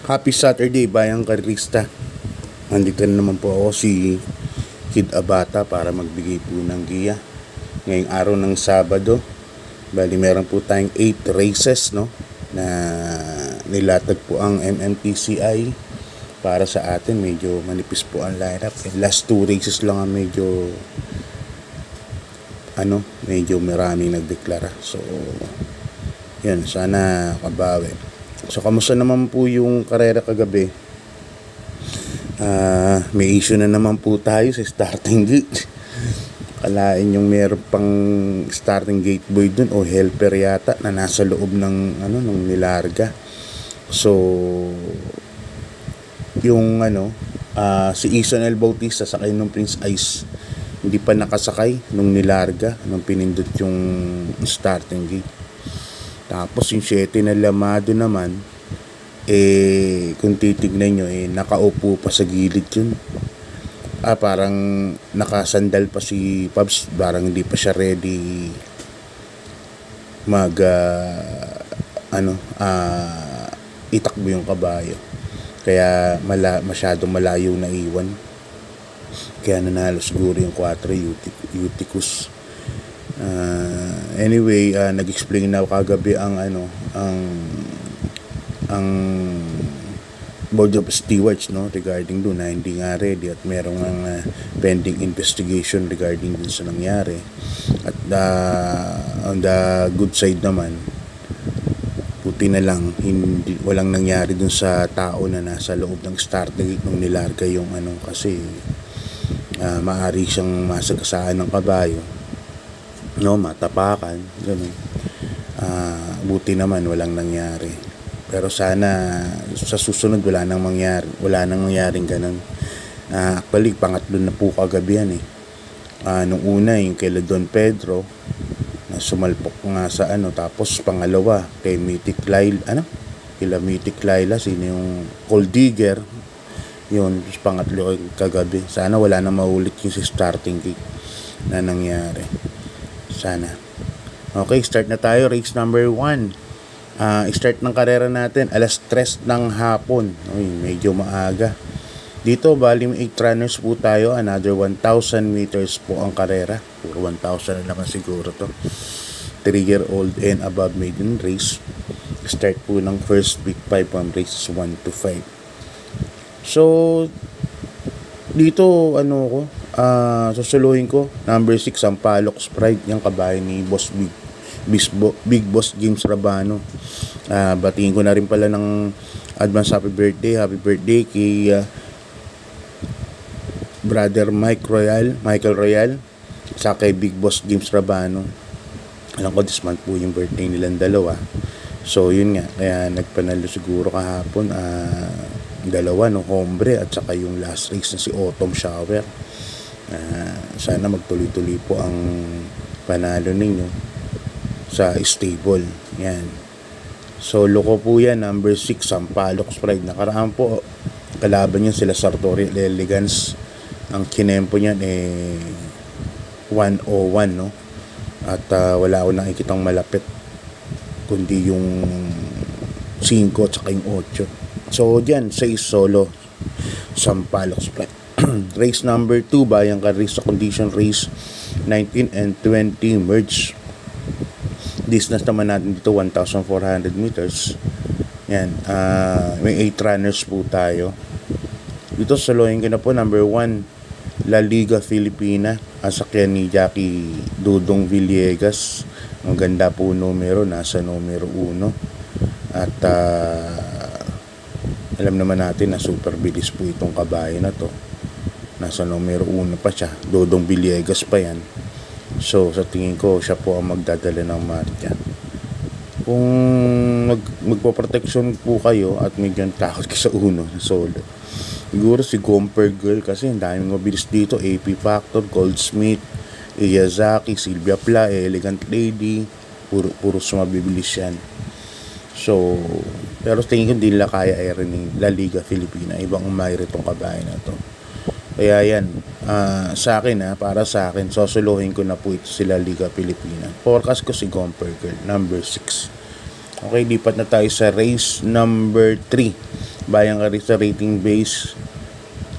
Happy Saturday, bayang karista. Nandito na naman po ako, si Kid Abata, para magbigay po ng giya. Ngayong araw ng Sabado, bali meron po tayong 8 races, no, na nilatag po ang MMTCI para sa atin. Medyo manipis po ang lineup. Last 2 races lang ang medyo maraming nagdeklara. So, yun, sana kabawi. So, kamusta naman po yung karera kagabi? May issue na naman po tayo sa starting gate. Kalain yung meron pang starting gate boy dun o helper yata na nasa loob ng nilarga. So, yung si Ison L. Bautista sakay nung Prince Ice, hindi pa nakasakay nung nilarga nung pinindot yung starting gate. Tapos yung 7 na Lamado naman, kung titignan nyo, nakaupo pa sa gilid yun. Parang nakasandal pa si Pabs, parang hindi pa siya ready itakbo yung kabayo. Kaya masyadong malayo na iwan. Kaya nanalo siguro yung 4 Uticus. Anyway, nag-explain na kagabi ang Board of Stewards, no, regarding doon na hindi nga ready at merong pending investigation regarding dun sa nangyari. At on the good side naman, puti na lang walang nangyari dun sa tao na nasa loob ng starting gate nung nilarga yung kasi maari siyang masagasaan ng kabayo, no, matapakan, ganun. Buti naman walang nangyari. Pero sana sa susunod wala nang mangyaring ganun. Actually, pangatlo na po kagabi yan nung una yung kay Don Pedro na sumalpok nga sa tapos pangalawa kay Mythic Laila, sino yung Cold Digger, yun, pangatlo kagabi. Sana wala na maulit yung si starting gate na nangyari. Sana. Okay, start na tayo. Race number 1. Start ng karera natin alas 3 ng hapon. Medyo maaga. Dito, bali 8 runners po tayo. Another 1,000 meters po ang karera. Puro 1,000 na naman siguro to. 3-year-old and above maiden race. Start po ng first big 5 from races 1 to 5. So, dito susuluhin ko number 6 ang Palox Pride, yung kabayo ni Big Boss James Rabano. Batiin ko na rin pala ng advance happy birthday kay brother Michael Royal sa kay Big Boss James Rabano. Alam ko this month po yung birthday nilang dalawa. So yun nga, kaya nagpanalo siguro kahapon dalawa, no, hombre at saka yung last race na si Autumn Shower. Sana magtuloy-tuloy po ang panalo ninyo sa stable. Yan. Solo ko po yan, number 6 ang Palox Pride. Nakaraan po kalaban niya sila Sartorial Elegance. Ang kinempo niyan 101, no. At wala ako nakikitang malapit kundi yung 5 at saka yung 8. So diyan 6 solo sa Palox Pride. Race number 2, bayang karista condition race 19 and 20 merge. Distance naman natin dito 1,400 meters. Yan, may 8 runners po tayo. Dito salohin ko na po number 1 La Liga Filipina, sakyan ni Jackie Dudong Villegas. Maganda po numero, nasa numero 1. At alam naman natin na super bilis po itong kabayo na to. Nasa numero 1 pa siya. Dodong Villegas pa yan. So sa tingin ko siya po ang magdadala ng marka. Kung magpo-protection po kayo at medyo takot ka sa uno na solo, siguro si Gomper Girl, kasi ang daming mabilis dito. AP Factor, Goldsmith, Iyazaki, Sylvia Pla, Elegant Lady, puro sumabibilis yan. So pero tingin ko hindi nila kaya rin ni La Liga Filipina. Ibang umayri itong kabayo na to. Kaya yan, sa akin para sa akin, sosolohin ko na po ito sila Liga Pilipina. Forecast ko si Gomper Girl, number 6. Okay, lipat na tayo sa race number 3. Bayang Carista rating base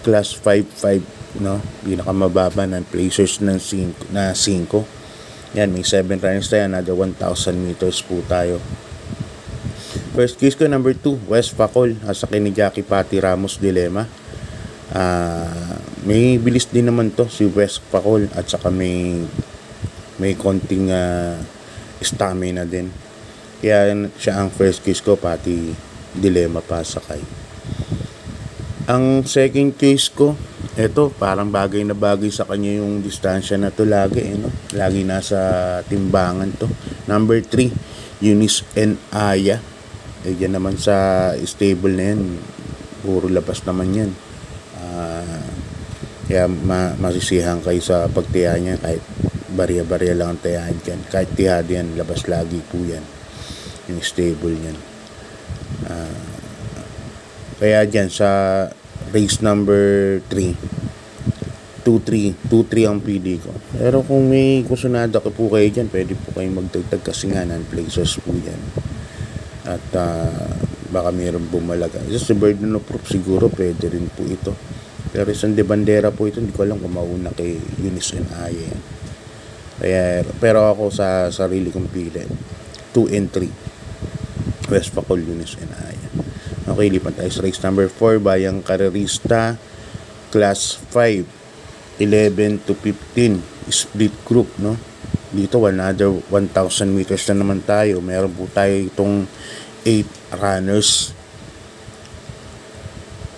class 5-5, no? Pinakamababa ng placers ng 5 na 5. Yan, may 7 runners tayo, another 1,000 meters po tayo. First case ko, number 2, West Facol, sa ni Jackie Patty Ramos Dilema. May bilis din naman to si West Facol, at saka may konting stamina din. Kaya siya ang first case ko, Patty Dilema pasakay. Ang second case ko, eto, parang bagay na bagay sa kanya yung distansya na to lagi, no? Lagi nasa timbangan to. Number 3, Eunice and Aya. Diyan naman sa stable na yan, puro labas naman yan. Kaya masisihan kayo sa pagtiya niya, kahit barya-barya lang ang tiyahan dyan. Kahit tihado yan, labas lagi po yan, yung stable niyan. Kaya dyan sa race number 3, 2-3 ang PD ko. Pero kung may kusunada ko po kayo dyan, pwede po kayong magdagdag kasi nga non-placers po yan. At baka mayroon bumalaga. Just si Burden of Proof siguro pwede rin po ito. Pero isang de bandera po ito, hindi ko alam kung mauna kay Eunice and Aya yan. Pero ako sa sarili kong pili, 2 and 3, West Facol, Eunice and Aya. Okay, lipat tayo sa race number 4, Bayang Carista class 5, 11 to 15 split group, no? Dito another 1,000 meters na naman tayo. Meron po tayo itong 8 runners.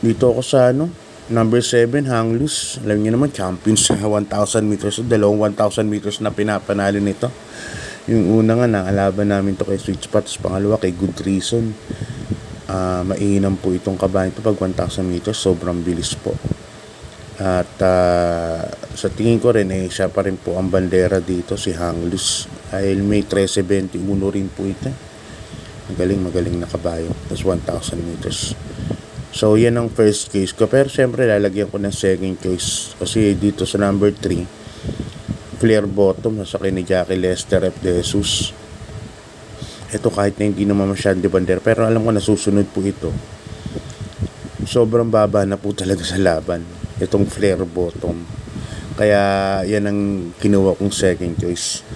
Dito ako sa number 7, Hang Loose. Alam niyo naman, champion sa 1,000 meters. Dalawang 1,000 meters na pinapanalo nito. Yung una nga, nakalaban namin to kay Sweet Spot. Pangalawa kay Good Reason. Mainam po itong kabayan ito pag 1,000 meters. Sobrang bilis po. At sa tingin ko rin, siya pa rin po ang bandera dito, si Hang Loose. Dahil may 13.21 rin po ito. Magaling na kabayo. Tapos 1,000 meters. So, yan ang first case ko. Pero syempre, lalagyan ko ng second case. Kasi dito sa number 3, Flare Bottom, nasa ni Jackie Lester F. De Jesus. Ito kahit na hindi naman masyadong de bandera. Pero alam ko nasusunod po ito. Sobrang baba na po talaga sa laban. Itong Flare Bottom. Kaya yan ang kinuha kong second choice.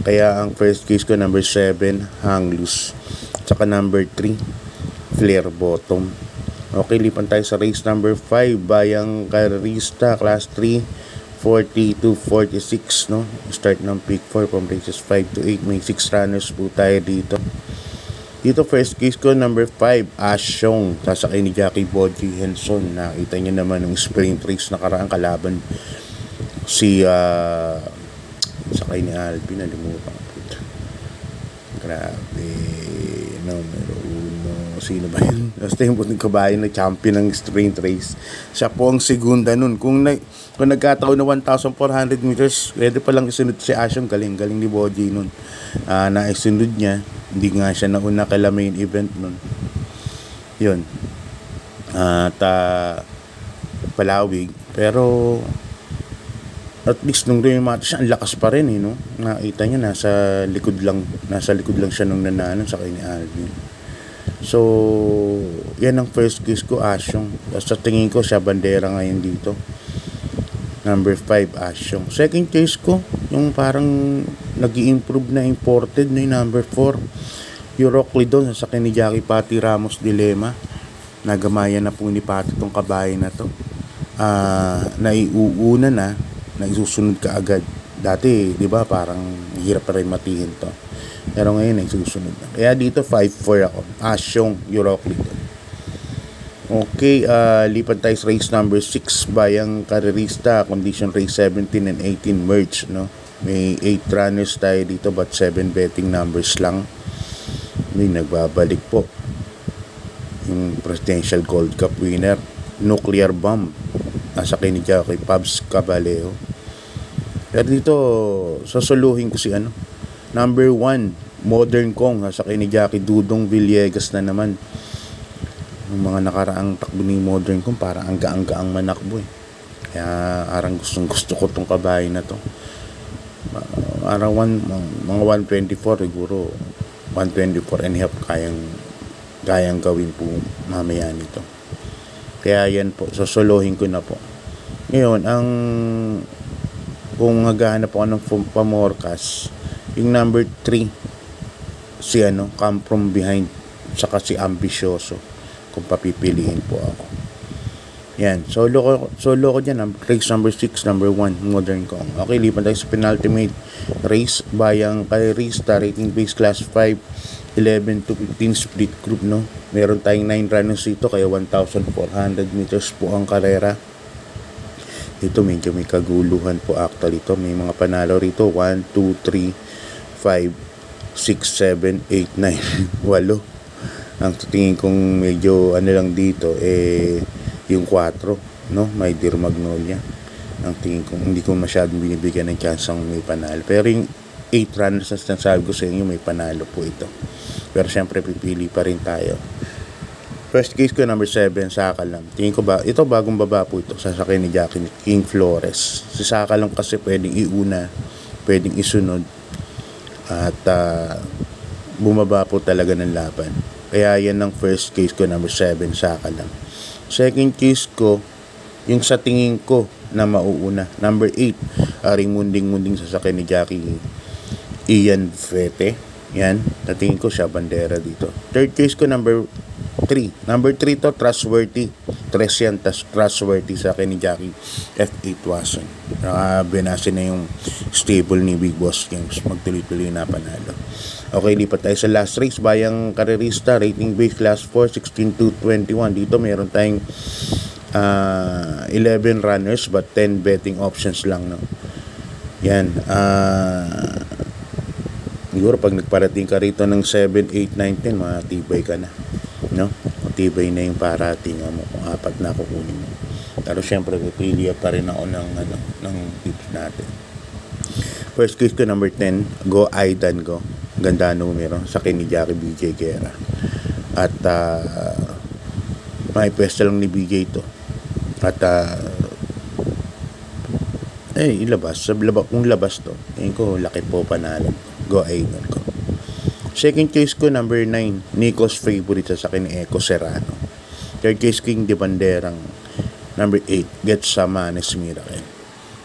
Kaya ang first case ko, number 7, Hang Loose. Tsaka number 3, Flare Bottom. Okay, lipan tayo sa race number 5, Bayang Carista class 3, 40 to 46, no? Start ng pick 4 from races 5 to 8. May 6 runners po tayo dito. Dito first case ko, number 5, Asyong, sasakay ni Jackie Bodji Henson. Nakita niyo naman ng sprint race na karaang kalaban si sakay ni Alvin, nalimutan ko. Grabe, numero 1, sino ba yun? Basta yung puting kabayan na champion ng sprint race. Siya po ang segunda nun. Kung nagkataon na 1,400 meters, pwede palang isunod si Asyong. Galing ni Bodji nun. Naisunod niya. Hindi nga siya nauna kay main event nun. Yun. At palawig. Pero at least nung rematch siya, ang lakas pa rin, no? Nakita niya nasa likod lang siya nung nanalo sa kay ni Alvin. So, yan ang first case ko, Asyong. Sa tingin ko siya bandera ngayon dito. Number 5, Asyong. Second case ko, yung parang nag-i-improve na imported na yung number 4, Euroclidon, sa ni Jackie Patty Ramos Dilema. Nagamayan na po ni Patty itong kabayan na to. Naiuuna na isusunod ka agad. Dati, di ba, parang hirap pa rin matiin to. Pero ngayon, isusunod na. Kaya dito, 5-4 ako. Asyong, Euroclidon. Okay, lipat tayo sa race number 6, Bayang Carista, condition race 17 and 18 merge, no? May 8 runners tayo dito, but 7 betting numbers lang. May nagbabalik po yung Presidential Gold Cup winner, Nuclear Bomb, nasa kay ni Jackie Pabs Caballero. Pero dito, sasuluhin ko si number 1, Modern Kong, nasa kay ni Jackie Dudong Villegas na naman. Yung mga nakaraang takbo ni Modern Kong, parang ang gaang-gaang manakbo, Kaya arang gusto ko tong kabahay na to. Mga 124 siguro, 124 and a half kayang kayang gawin po mamaya nito. Kaya yan po, sosolohin ko na po. Ngayon, kung naghahanap ako ng pamorkas, yung number 3, si Come From Behind, saka si Ambisyoso, kung papipiliin po ako. Yan, solo ko dyan, race number 6, number 1, Modern Kong. Okay, lipat tayo sa penultimate race, bayang kay Rista, rating base class 5, 11 to 15 split group, no? Meron tayong 9 runners dito, kaya 1,400 meters po ang karera. Dito medyo may kaguluhan po actually ito. May mga panalo rito, 1, 2, 3, 5, 6, 7, 8, 9, 8. Ang tingin kong medyo lang dito, yung 4, no? My Dear Magnolia. Ang tingin kong hindi ko masyadong binibigyan ng chance ang may panalo. Pero yung 8 runners na sabi ko sa inyo, may panalo po ito. Pero syempre pipili pa rin tayo. First case ko, number 7, Saka Lang. Tingin ko ba, ito bagong baba po ito, sasakay ni Jackie King Flores. Si Saka Lang kasi pwedeng iuna, pwedeng isunod, at bumaba po talaga ng laban. Kaya yan ang first case ko, number 7, Saka Lang. Second case ko, yung sa tingin ko na mauuna, number 8, Aring Munding-Munding, sasakay ni Jackie Ian Fete. Yan, natingin ko siya bandera dito. Third case ko, number 3. Number 3 to, Trustworthy. 3 yan, Trustworthy sa akin ni Jackie F8 Watson. Binasin na yung stable ni Big Boss Games. Magtuloy-tuloy na panalo. Okay, lipat tayo sa last race. Bayang Karerista, rating base class 4, 16 to 21. Dito meron tayong 11 runners but 10 betting options lang, no? Yan, siguro pag nagparating ka rito ng 7, 8, 9, 10, matibay ka na, no? Matibay na yung parating mo kung 4 na kukunin mo. Pero syempre pipili pa rin ako ng tips natin. First case ko, number 10, Go Aidan Go. Ganda numero sa akin ni Jackie BJ Guerra. At may pwesto lang ni BJ ito. At ilabas. Kung labas to, tingin ko laki po panalo. Go Aidan Go. Second case ko, number 9, Nico's Favorite, sa akin ni Eco Serrano. Third case, King de Banderang, number 8, Get Samanes Miracle.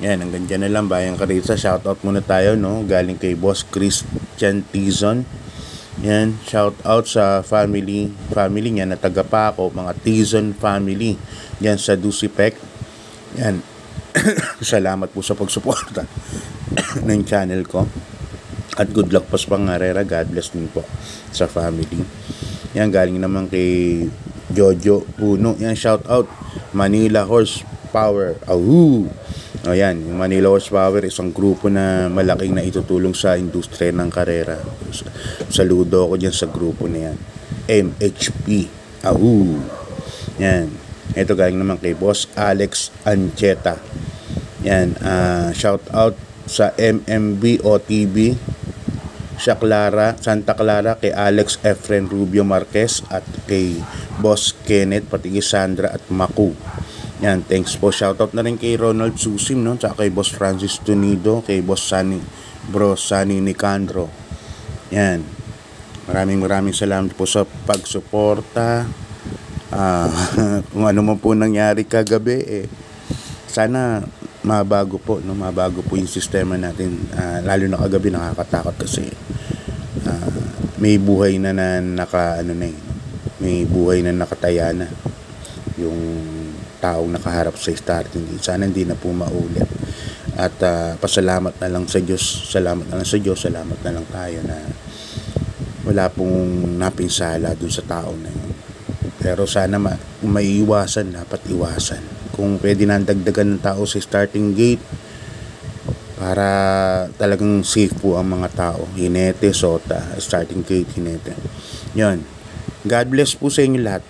Yan, hanggang dyan na lang, bayang Karita. Shoutout muna tayo, no? Galing kay Boss Christian Tizon. Yan, shoutout sa family niya na taga Paco, mga Tizon family. Yan sa Dusipec. Yan. Salamat po sa pagsuporta ng channel ko. At good luck po sa pangarera. God bless din po sa family. Yan, galing naman kay Jojo Puno. Yan, shout out. Manila Horsepower. Ahoo! O yan, yung Manila Horsepower, isang grupo na malaking na itutulong sa industriya ng karera. Saludo ako dyan sa grupo na yan. MHP. Ahoo! Yan. Ito galing naman kay Boss Alex Ancheta. Yan, shout out sa MMB OTB, Santa Clara, kay Alex Efren Rubio Marquez, at kay Boss Kenneth, pati kay Sandra at Maku. Yan, thanks po. Shoutout na rin kay Ronald Susim, no? Tsaka kay Boss Francis Tunido, kay Boss Sunny Nicandro. Yan. Maraming salamat po sa pagsuporta. Kung ano man po nangyari kagabi, sana mabago po, no? Mabago po yung sistema natin, lalo na kagabi nakakatakot kasi may buhay na may buhay na nakataya na yung taong nakaharap sa starting gate. Sana hindi na po maulit. At pasalamat na lang sa Diyos, salamat na lang tayo na wala pong napinsala dun sa tao na yun. Pero sana kung may iwasan, dapat iwasan. Kung pwede na dagdagan ng tao sa starting gate para talagang safe po ang mga tao. Hinete, Sota, starting gate, Hinete. Yun. God bless po sa inyo lahat.